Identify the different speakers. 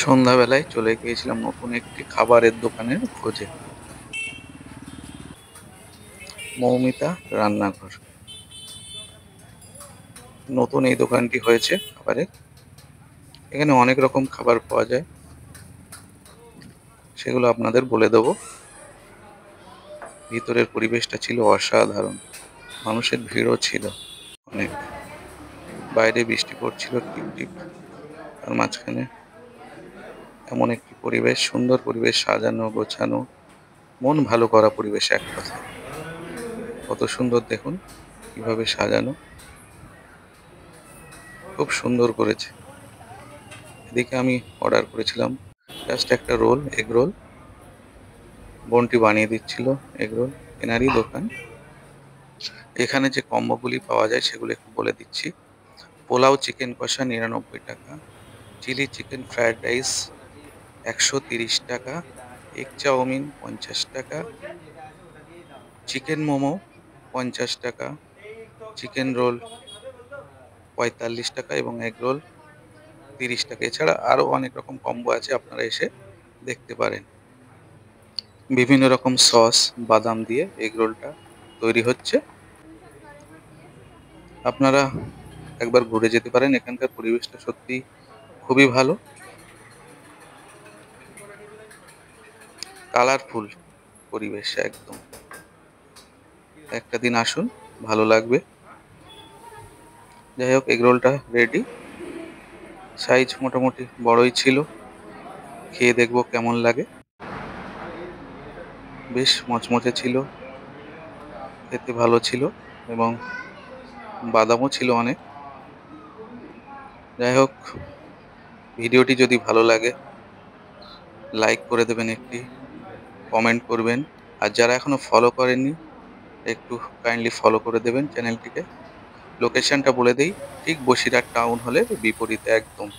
Speaker 1: সন্ধ্যাবেলায় চলে গিয়েছিলাম নতুন একটি খাবারের দোকানের খোঁজে। মৌমিতা রান্নাঘর। নতুন এই দোকানটি হয়েছে খাবারের। এখানে অনেক রকম খাবার পাওয়া যায়, সেগুলো আপনাদের বলে দেবো। ভিতরের পরিবেশটা ছিল অসাধারণ, মানুষের ভিড়ও ছিল অনেক। বাইরে বৃষ্টি পড়ছিল টিপ টিপ, তার মাঝখানে এমন একটি পরিবেশ, সুন্দর পরিবেশ, সাজানো গোছানো, মন ভালো করা পরিবেশ এক কথায়। কত সুন্দর দেখুন কিভাবে সাজানো, খুব সুন্দর করেছে। এদিকে আমি অর্ডার করেছিলাম জাস্ট একটা রোল, এগ রোল। বোনটি বানিয়ে দিচ্ছিল এগ রোল, এনারই দোকান। এখানে যে কম্বোগুলি পাওয়া যায় সেগুলো একটু বলে দিচ্ছি। পোলাও চিকেন কষা 99 টাকা, চিলি চিকেন ফ্রাইড রাইস 130 টাকা, এগ চাউমিন 50 টাকা, চিকেন মোমো 50 টাকা, চিকেন রোল 45 টাকা এবং এগ রোল 30 টাকা। এছাড়া আরো অনেক রকম কম্বো আছে, আপনারা এসে দেখতে পারেন। বিভিন্ন রকম সস বাদাম দিয়ে এগ রোলটা তৈরি হচ্ছে। আপনারা একবার ঘুরে যেতে পারেন, এখানকার পরিবেশটা সত্যি খুবই ভালো, কালারফুল পরিবেশ একদম। একটা দিন আসুন, ভালো লাগবে। যাই হোক, এগ রোলটা রেডি। সাইজ মোটামুটি বড়ই ছিল, খেয়ে দেখবো কেমন লাগে। বেশ মচমচে ছিল, খেতে ভালো ছিল এবং বাদামও ছিল অনেক। যাই হোক, ভিডিওটি যদি ভালো লাগে লাইক করে দেবেন, একটি কমেন্ট করবেন। আর যারা এখনো ফলো করেননি একটু কাইন্ডলি ফলো করে দেবেন চ্যানেলটিকে। লোকেশনটা বলে দেই, ঠিক বসিরহাট টাউন হলের বিপরীতে একদম।